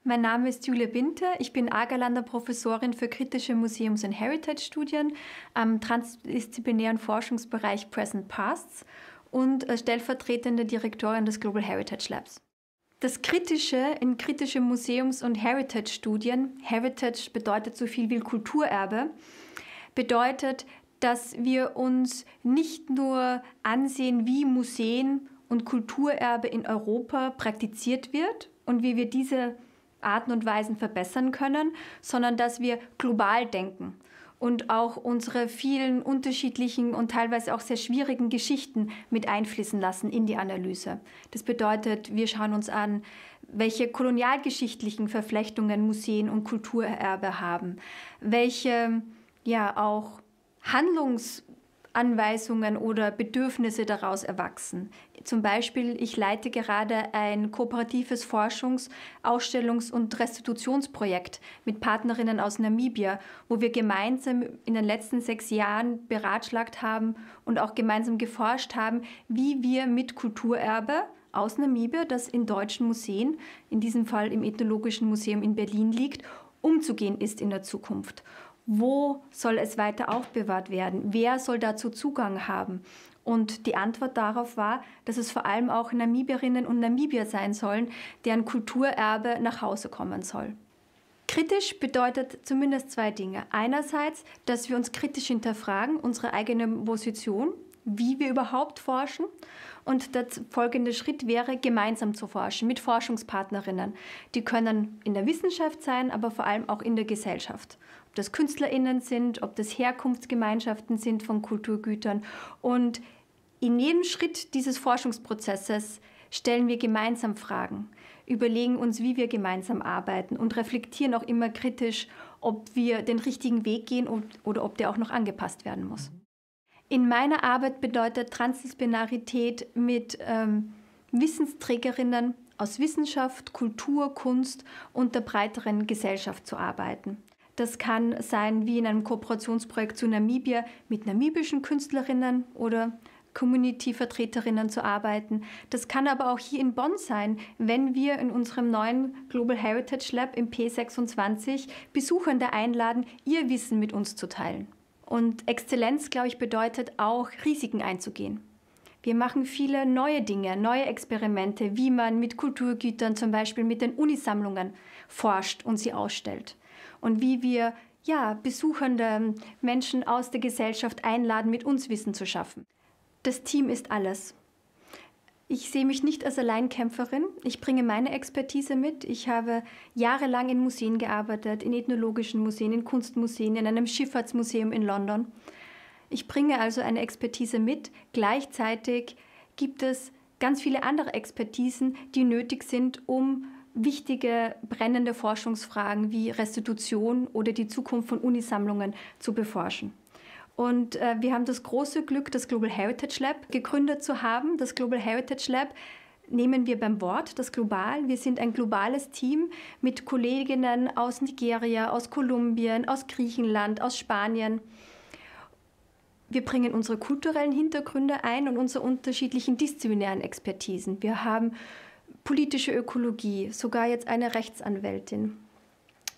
Mein Name ist Julia Binter. Ich bin Agerlander Professorin für kritische Museums- und Heritage-Studien am transdisziplinären Forschungsbereich Present Pasts und stellvertretende Direktorin des Global Heritage Labs. Das Kritische in kritische Museums- und Heritage-Studien, Heritage bedeutet so viel wie Kulturerbe, bedeutet, dass wir uns nicht nur ansehen, wie Museen und Kulturerbe in Europa praktiziert wird und wie wir diese Arten und Weisen verbessern können, sondern dass wir global denken und auch unsere vielen unterschiedlichen und teilweise auch sehr schwierigen Geschichten mit einfließen lassen in die Analyse. Das bedeutet, wir schauen uns an, welche kolonialgeschichtlichen Verflechtungen Museen und Kulturerbe haben, welche auch Handlungsanweisungen oder Bedürfnisse daraus erwachsen. Zum Beispiel, ich leite gerade ein kooperatives Forschungs-, Ausstellungs- und Restitutionsprojekt mit Partnerinnen aus Namibia, wo wir gemeinsam in den letzten 6 Jahren beratschlagt haben und auch gemeinsam geforscht haben, wie wir mit Kulturerbe aus Namibia, das in deutschen Museen, in diesem Fall im Ethnologischen Museum in Berlin liegt, umzugehen ist in der Zukunft. Wo soll es weiter aufbewahrt werden? Wer soll dazu Zugang haben? Und die Antwort darauf war, dass es vor allem auch Namibierinnen und Namibier sein sollen, deren Kulturerbe nach Hause kommen soll. Kritisch bedeutet zumindest 2 Dinge. Einerseits, dass wir uns kritisch hinterfragen, unsere eigene Position, wie wir überhaupt forschen. Und der folgende Schritt wäre, gemeinsam zu forschen mit Forschungspartnerinnen. Die können in der Wissenschaft sein, aber vor allem auch in der Gesellschaft. Ob das KünstlerInnen sind, ob das Herkunftsgemeinschaften sind von Kulturgütern. Und in jedem Schritt dieses Forschungsprozesses stellen wir gemeinsam Fragen, überlegen uns, wie wir gemeinsam arbeiten und reflektieren auch immer kritisch, ob wir den richtigen Weg gehen oder ob der auch noch angepasst werden muss. In meiner Arbeit bedeutet Transdisziplinarität mit Wissensträgerinnen aus Wissenschaft, Kultur, Kunst und der breiteren Gesellschaft zu arbeiten. Das kann sein wie in einem Kooperationsprojekt zu Namibia mit namibischen Künstlerinnen oder Community-Vertreterinnen zu arbeiten. Das kann aber auch hier in Bonn sein, wenn wir in unserem neuen Global Heritage Lab im P26 Besuchende einladen, ihr Wissen mit uns zu teilen. Und Exzellenz, glaube ich, bedeutet auch, Risiken einzugehen. Wir machen viele neue Dinge, neue Experimente, wie man mit Kulturgütern, zum Beispiel mit den Unisammlungen, forscht und sie ausstellt. Und wie wir besuchende Menschen aus der Gesellschaft einladen, mit uns Wissen zu schaffen. Das Team ist alles. Ich sehe mich nicht als Alleinkämpferin. Ich bringe meine Expertise mit. Ich habe jahrelang in Museen gearbeitet, in ethnologischen Museen, in Kunstmuseen, in einem Schifffahrtsmuseum in London. Ich bringe also eine Expertise mit. Gleichzeitig gibt es ganz viele andere Expertisen, die nötig sind, um wichtige, brennende Forschungsfragen wie Restitution oder die Zukunft von Unisammlungen zu beforschen. Und wir haben das große Glück, das Global Heritage Lab gegründet zu haben. Das Global Heritage Lab nehmen wir beim Wort, das Global. Wir sind ein globales Team mit Kolleginnen aus Nigeria, aus Kolumbien, aus Griechenland, aus Spanien. Wir bringen unsere kulturellen Hintergründe ein und unsere unterschiedlichen disziplinären Expertisen. Wir haben politische Ökologie, sogar jetzt eine Rechtsanwältin.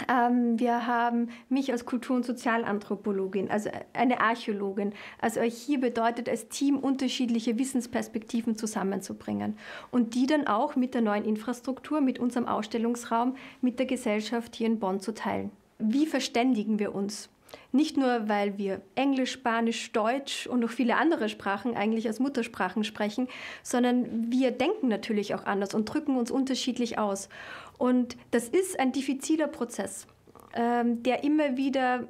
Wir haben mich als Kultur- und Sozialanthropologin, also eine Archäologin. Also hier bedeutet es, Team unterschiedliche Wissensperspektiven zusammenzubringen und die dann auch mit der neuen Infrastruktur, mit unserem Ausstellungsraum, mit der Gesellschaft hier in Bonn zu teilen. Wie verständigen wir uns? Nicht nur, weil wir Englisch, Spanisch, Deutsch und noch viele andere Sprachen eigentlich als Muttersprachen sprechen, sondern wir denken natürlich auch anders und drücken uns unterschiedlich aus. Und das ist ein diffiziler Prozess, der immer wieder,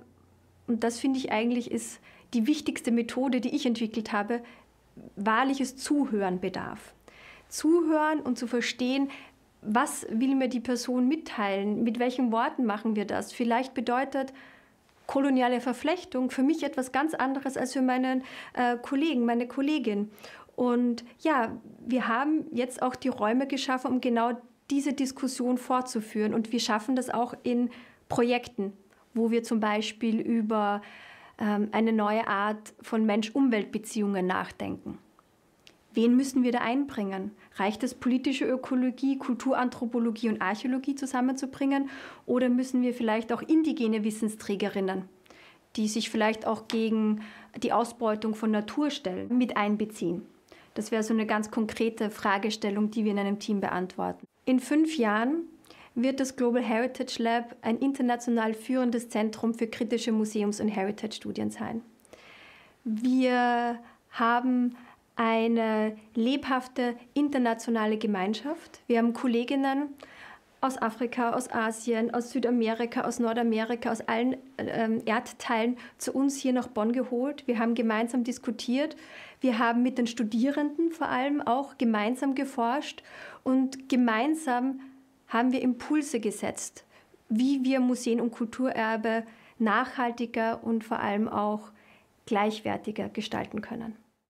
und das finde ich eigentlich ist die wichtigste Methode, die ich entwickelt habe, wahrliches Zuhören bedarf. Zuhören und zu verstehen, was will mir die Person mitteilen, mit welchen Worten machen wir das. Vielleicht bedeutet koloniale Verflechtung für mich etwas ganz anderes als für meinen Kollegen, meine Kollegin. Und ja, wir haben jetzt auch die Räume geschaffen, um genau diese Diskussion fortzuführen. Und wir schaffen das auch in Projekten, wo wir zum Beispiel über eine neue Art von Mensch-Umwelt-Beziehungen nachdenken. Wen müssen wir da einbringen? Reicht es, politische Ökologie, Kulturanthropologie und Archäologie zusammenzubringen? Oder müssen wir vielleicht auch indigene Wissensträgerinnen, die sich vielleicht auch gegen die Ausbeutung von Natur stellen, mit einbeziehen? Das wäre so eine ganz konkrete Fragestellung, die wir in einem Team beantworten. In 5 Jahren wird das Global Heritage Lab ein international führendes Zentrum für kritische Museums- und Heritage-Studien sein. Wir haben eine lebhafte internationale Gemeinschaft. Wir haben Kolleginnen aus Afrika, aus Asien, aus Südamerika, aus Nordamerika, aus allen Erdteilen zu uns hier nach Bonn geholt. Wir haben gemeinsam diskutiert. Wir haben mit den Studierenden vor allem auch gemeinsam geforscht und gemeinsam haben wir Impulse gesetzt, wie wir Museen und Kulturerbe nachhaltiger und vor allem auch gleichwertiger gestalten können.